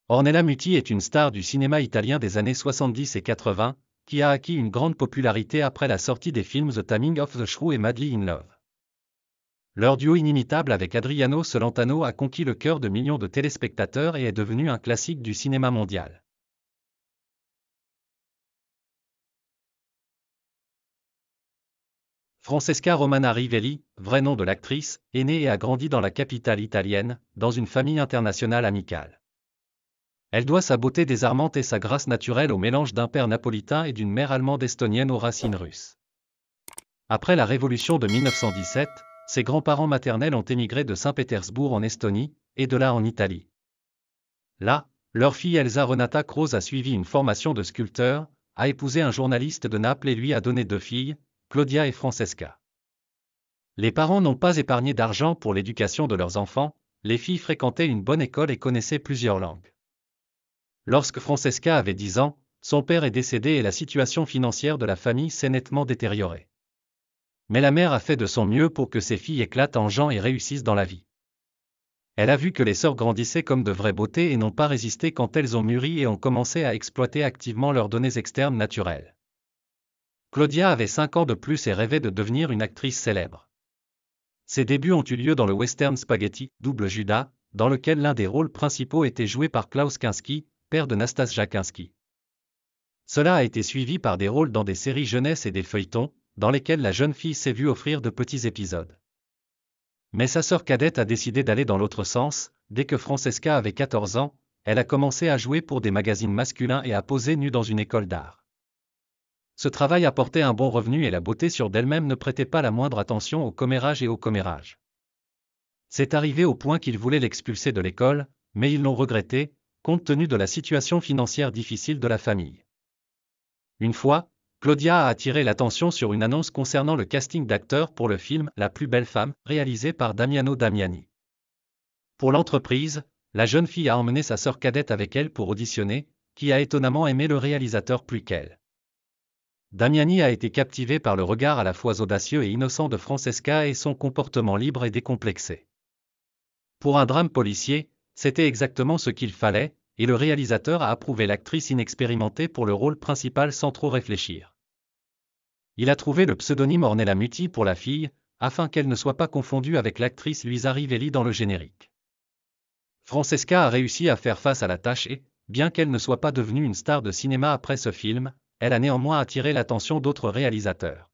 Ornella Muti est une star du cinéma italien des années 70 et 80, qui a acquis une grande popularité après la sortie des films The Taming of the Shrew et Madly in Love. Leur duo inimitable avec Adriano Celentano a conquis le cœur de millions de téléspectateurs et est devenu un classique du cinéma mondial. Francesca Romana Rivelli, vrai nom de l'actrice, est née et a grandi dans la capitale italienne, dans une famille internationale amicale. Elle doit sa beauté désarmante et sa grâce naturelle au mélange d'un père napolitain et d'une mère allemande estonienne aux racines russes. Après la révolution de 1917, ses grands-parents maternels ont émigré de Saint-Pétersbourg en Estonie, et de là en Italie. Là, leur fille Elsa Renata Croce a suivi une formation de sculpteur, a épousé un journaliste de Naples et lui a donné 2 filles, Claudia et Francesca. Les parents n'ont pas épargné d'argent pour l'éducation de leurs enfants, les filles fréquentaient une bonne école et connaissaient plusieurs langues. Lorsque Francesca avait 10 ans, son père est décédé et la situation financière de la famille s'est nettement détériorée. Mais la mère a fait de son mieux pour que ses filles éclatent en gens et réussissent dans la vie. Elle a vu que les sœurs grandissaient comme de vraies beautés et n'ont pas résisté quand elles ont mûri et ont commencé à exploiter activement leurs données externes naturelles. Claudia avait 5 ans de plus et rêvait de devenir une actrice célèbre. Ses débuts ont eu lieu dans le western Spaghetti, Double Judas, dans lequel l'un des rôles principaux était joué par Klaus Kinski, père de Nastassja Kinski. Cela a été suivi par des rôles dans des séries jeunesse et des feuilletons, dans lesquels la jeune fille s'est vue offrir de petits épisodes. Mais sa sœur cadette a décidé d'aller dans l'autre sens. Dès que Francesca avait 14 ans, elle a commencé à jouer pour des magazines masculins et à poser nue dans une école d'art. Ce travail apportait un bon revenu et la beauté sur d'elle-même ne prêtait pas la moindre attention au commérage et au commérage. C'est arrivé au point qu'ils voulaient l'expulser de l'école, mais ils l'ont regretté, compte tenu de la situation financière difficile de la famille. Une fois, Claudia a attiré l'attention sur une annonce concernant le casting d'acteurs pour le film La plus belle femme, réalisé par Damiano Damiani. Pour l'entreprise, la jeune fille a emmené sa sœur cadette avec elle pour auditionner, qui a étonnamment aimé le réalisateur plus qu'elle. Damiani a été captivé par le regard à la fois audacieux et innocent de Francesca et son comportement libre et décomplexé. Pour un drame policier, c'était exactement ce qu'il fallait, et le réalisateur a approuvé l'actrice inexpérimentée pour le rôle principal sans trop réfléchir. Il a trouvé le pseudonyme Ornella Muti pour la fille, afin qu'elle ne soit pas confondue avec l'actrice Luisa Rivelli dans le générique. Francesca a réussi à faire face à la tâche et, bien qu'elle ne soit pas devenue une star de cinéma après ce film, elle a néanmoins attiré l'attention d'autres réalisateurs.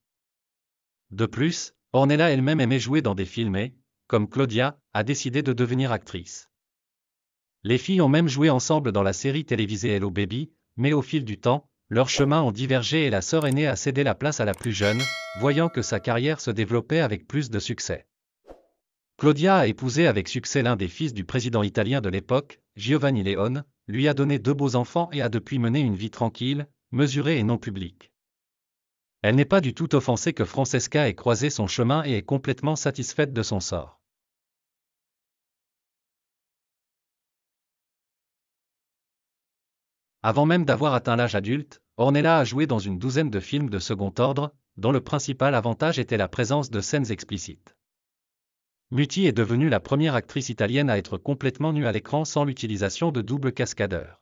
De plus, Ornella elle-même aimait jouer dans des films et, comme Claudia, a décidé de devenir actrice. Les filles ont même joué ensemble dans la série télévisée Hello Baby, mais au fil du temps, leurs chemins ont divergé et la sœur aînée a cédé la place à la plus jeune, voyant que sa carrière se développait avec plus de succès. Claudia a épousé avec succès l'un des fils du président italien de l'époque, Giovanni Leone, lui a donné 2 beaux enfants et a depuis mené une vie tranquille, mesurée et non publique. Elle n'est pas du tout offensée que Francesca ait croisé son chemin et est complètement satisfaite de son sort. Avant même d'avoir atteint l'âge adulte, Ornella a joué dans une douzaine de films de second ordre, dont le principal avantage était la présence de scènes explicites. Muti est devenue la première actrice italienne à être complètement nue à l'écran sans l'utilisation de double cascadeur.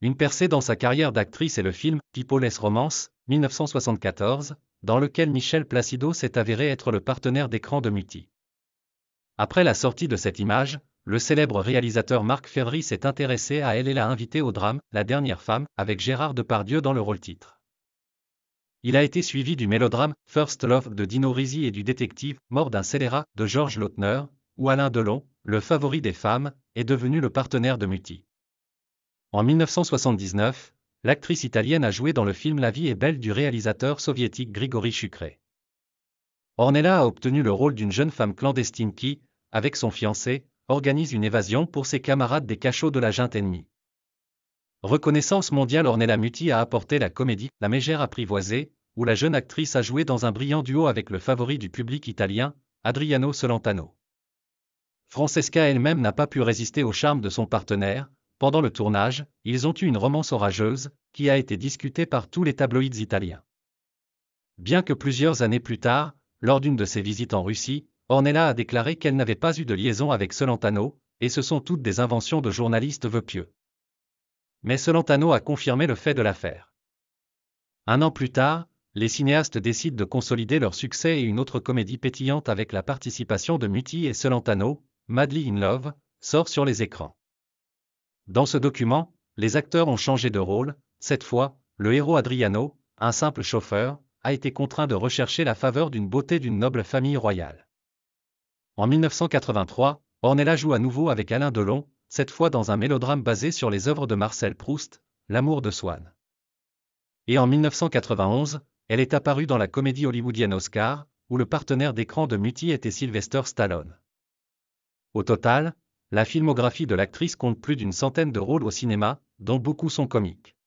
Une percée dans sa carrière d'actrice est le film People's Romance, 1974, dans lequel Michel Placido s'est avéré être le partenaire d'écran de Muti. Après la sortie de cette image, le célèbre réalisateur Marc Ferry s'est intéressé à elle et l'a invitée au drame La dernière femme, avec Gérard Depardieu dans le rôle-titre. Il a été suivi du mélodrame First Love de Dino Risi et du détective Mort d'un scélérat de Georges Lautner, où Alain Delon, le favori des femmes, est devenu le partenaire de Muti. En 1979, l'actrice italienne a joué dans le film La vie est belle du réalisateur soviétique Grigori Shukre. Ornella a obtenu le rôle d'une jeune femme clandestine qui, avec son fiancé, organise une évasion pour ses camarades des cachots de la junte ennemie. Reconnaissance mondiale. Ornella Muti a apporté la comédie La mégère apprivoisée, où la jeune actrice a joué dans un brillant duo avec le favori du public italien, Adriano Celentano. Francesca elle-même n'a pas pu résister au charme de son partenaire. Pendant le tournage, ils ont eu une romance orageuse, qui a été discutée par tous les tabloïds italiens. Bien que plusieurs années plus tard, lors d'une de ses visites en Russie, Ornella a déclaré qu'elle n'avait pas eu de liaison avec Celentano, et ce sont toutes des inventions de journalistes vœux pieux. Mais Celentano a confirmé le fait de l'affaire. Un an plus tard, les cinéastes décident de consolider leur succès et une autre comédie pétillante avec la participation de Muti et Celentano, Madly in Love, sort sur les écrans. Dans ce document, les acteurs ont changé de rôle. Cette fois, le héros Adriano, un simple chauffeur, a été contraint de rechercher la faveur d'une beauté d'une noble famille royale. En 1983, Ornella joue à nouveau avec Alain Delon, cette fois dans un mélodrame basé sur les œuvres de Marcel Proust, L'amour de Swann. Et en 1991, elle est apparue dans la comédie hollywoodienne Oscar, où le partenaire d'écran de Muti était Sylvester Stallone. Au total, la filmographie de l'actrice compte plus d'une centaine de rôles au cinéma, dont beaucoup sont comiques.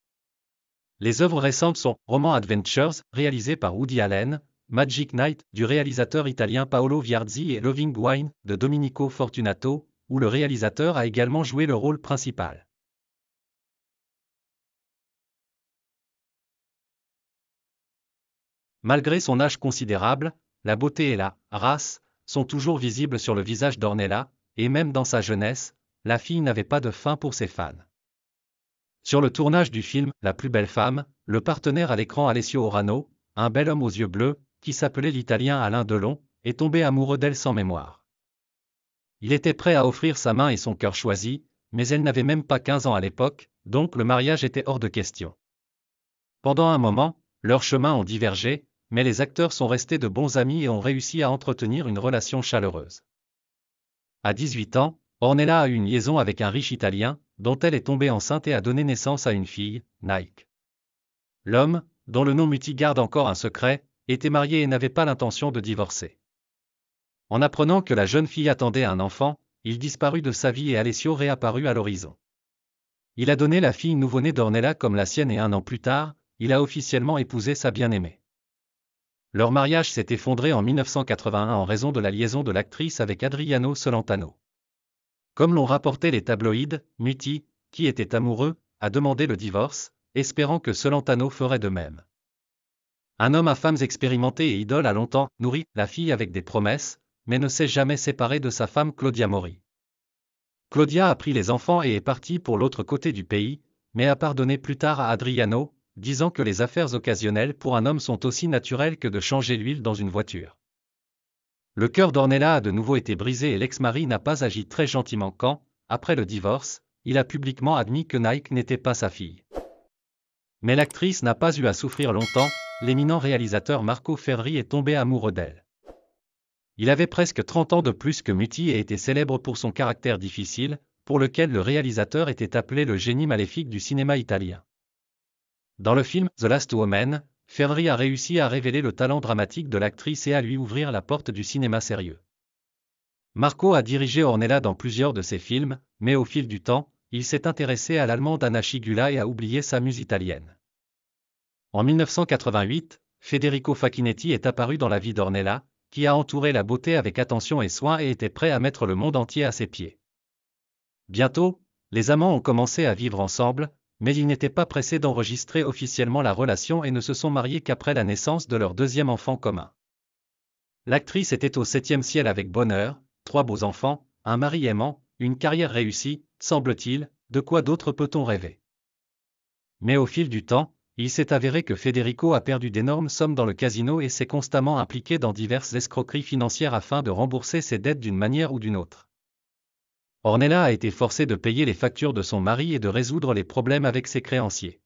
Les œuvres récentes sont Roman Adventures, réalisé par Woody Allen, Magic Night, du réalisateur italien Paolo Viarzi et Loving Wine, de Domenico Fortunato, où le réalisateur a également joué le rôle principal. Malgré son âge considérable, la beauté et la race sont toujours visibles sur le visage d'Ornella, et même dans sa jeunesse, la fille n'avait pas de fin pour ses fans. Sur le tournage du film La plus belle femme, le partenaire à l'écran Alessio Orano, un bel homme aux yeux bleus, qui s'appelait l'Italien Alain Delon, est tombé amoureux d'elle sans mémoire. Il était prêt à offrir sa main et son cœur choisi, mais elle n'avait même pas 15 ans à l'époque, donc le mariage était hors de question. Pendant un moment, leurs chemins ont divergé, mais les acteurs sont restés de bons amis et ont réussi à entretenir une relation chaleureuse. À 18 ans, Ornella a eu une liaison avec un riche Italien, dont elle est tombée enceinte et a donné naissance à une fille, Nike. L'homme, dont le nom Muti garde encore un secret, était marié et n'avait pas l'intention de divorcer. En apprenant que la jeune fille attendait un enfant, il disparut de sa vie et Alessio réapparut à l'horizon. Il a donné la fille nouveau-née d'Ornella comme la sienne et un an plus tard, il a officiellement épousé sa bien-aimée. Leur mariage s'est effondré en 1981 en raison de la liaison de l'actrice avec Adriano Celentano. Comme l'ont rapporté les tabloïds, Muti, qui était amoureux, a demandé le divorce, espérant que Celentano ferait de même. Un homme à femmes expérimenté et idole a longtemps nourri la fille avec des promesses, mais ne s'est jamais séparé de sa femme Claudia Mori. Claudia a pris les enfants et est partie pour l'autre côté du pays, mais a pardonné plus tard à Adriano, disant que les affaires occasionnelles pour un homme sont aussi naturelles que de changer l'huile dans une voiture. Le cœur d'Ornella a de nouveau été brisé et l'ex-mari n'a pas agi très gentiment quand, après le divorce, il a publiquement admis que Nike n'était pas sa fille. Mais l'actrice n'a pas eu à souffrir longtemps, l'éminent réalisateur Marco Ferri est tombé amoureux d'elle. Il avait presque 30 ans de plus que Muti et était célèbre pour son caractère difficile, pour lequel le réalisateur était appelé le génie maléfique du cinéma italien. Dans le film The Last Woman, Ferri a réussi à révéler le talent dramatique de l'actrice et à lui ouvrir la porte du cinéma sérieux. Marco a dirigé Ornella dans plusieurs de ses films, mais au fil du temps, il s'est intéressé à l'allemande Anna Schygulla et a oublié sa muse italienne. En 1988, Federico Facchinetti est apparu dans la vie d'Ornella, qui a entouré la beauté avec attention et soin et était prêt à mettre le monde entier à ses pieds. Bientôt, les amants ont commencé à vivre ensemble, mais ils n'étaient pas pressés d'enregistrer officiellement la relation et ne se sont mariés qu'après la naissance de leur deuxième enfant commun. L'actrice était au 7e ciel avec bonheur, 3 beaux enfants, un mari aimant, une carrière réussie, semble-t-il, de quoi d'autre peut-on rêver? Mais au fil du temps, il s'est avéré que Federico a perdu d'énormes sommes dans le casino et s'est constamment impliqué dans diverses escroqueries financières afin de rembourser ses dettes d'une manière ou d'une autre. Ornella a été forcée de payer les factures de son mari et de résoudre les problèmes avec ses créanciers.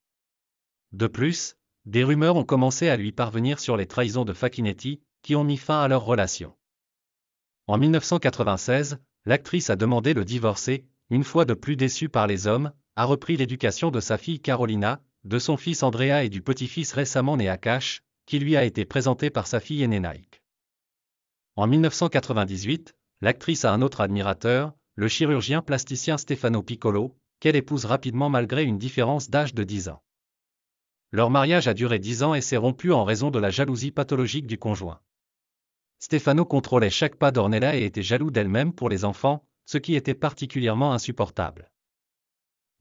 De plus, des rumeurs ont commencé à lui parvenir sur les trahisons de Facchinetti, qui ont mis fin à leur relation. En 1996, l'actrice a demandé le divorcer, une fois de plus déçue par les hommes, a repris l'éducation de sa fille Carolina, de son fils Andrea et du petit-fils récemment né Akash, qui lui a été présenté par sa fille aînée Nike. En 1998, l'actrice a un autre admirateur, le chirurgien plasticien Stefano Piccolo, qu'elle épouse rapidement malgré une différence d'âge de 10 ans. Leur mariage a duré 10 ans et s'est rompu en raison de la jalousie pathologique du conjoint. Stefano contrôlait chaque pas d'Ornella et était jaloux d'elle-même pour les enfants, ce qui était particulièrement insupportable.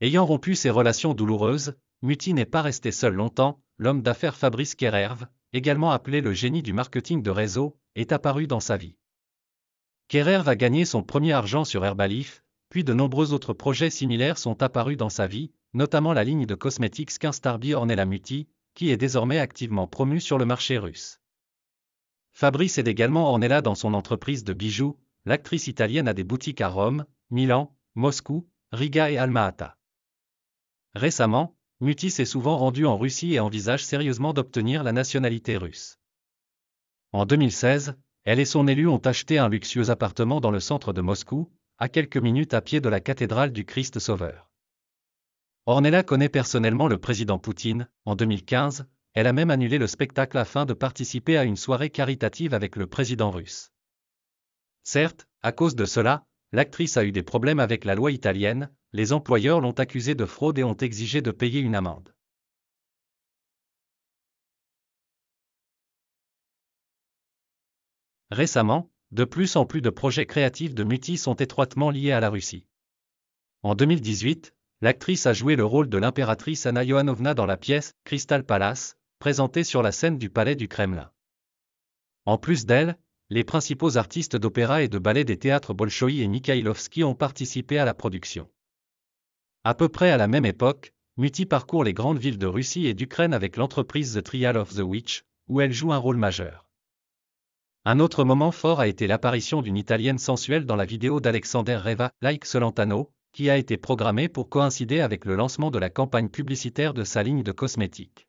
Ayant rompu ces relations douloureuses, Muti n'est pas resté seul longtemps, l'homme d'affaires Fabrice Kererve, également appelé le génie du marketing de réseau, est apparu dans sa vie. Kererve a gagné son premier argent sur Herbalife, Puis de nombreux autres projets similaires sont apparus dans sa vie, notamment la ligne de cosmétiques Skinstarby Ornella Muti, qui est désormais activement promue sur le marché russe. Fabrice aide également Ornella dans son entreprise de bijoux. L'actrice italienne a des boutiques à Rome, Milan, Moscou, Riga et Alma-Ata. Récemment, Muti s'est souvent rendue en Russie et envisage sérieusement d'obtenir la nationalité russe. En 2016, elle et son élu ont acheté un luxueux appartement dans le centre de Moscou, à quelques minutes à pied de la cathédrale du Christ Sauveur. Ornella connaît personnellement le président Poutine. En 2015, elle a même annulé le spectacle afin de participer à une soirée caritative avec le président russe. Certes, à cause de cela, l'actrice a eu des problèmes avec la loi italienne, les employeurs l'ont accusée de fraude et ont exigé de payer une amende. Récemment, de plus en plus de projets créatifs de Muti sont étroitement liés à la Russie. En 2018, l'actrice a joué le rôle de l'impératrice Anna Yohanovna dans la pièce « Crystal Palace », présentée sur la scène du palais du Kremlin. En plus d'elle, les principaux artistes d'opéra et de ballet des théâtres Bolchoï et Mikhailovski ont participé à la production. À peu près à la même époque, Muti parcourt les grandes villes de Russie et d'Ukraine avec l'entreprise The Trial of the Witch, où elle joue un rôle majeur. Un autre moment fort a été l'apparition d'une Italienne sensuelle dans la vidéo d'Alexander Reva, Like Solentano, qui a été programmée pour coïncider avec le lancement de la campagne publicitaire de sa ligne de cosmétiques.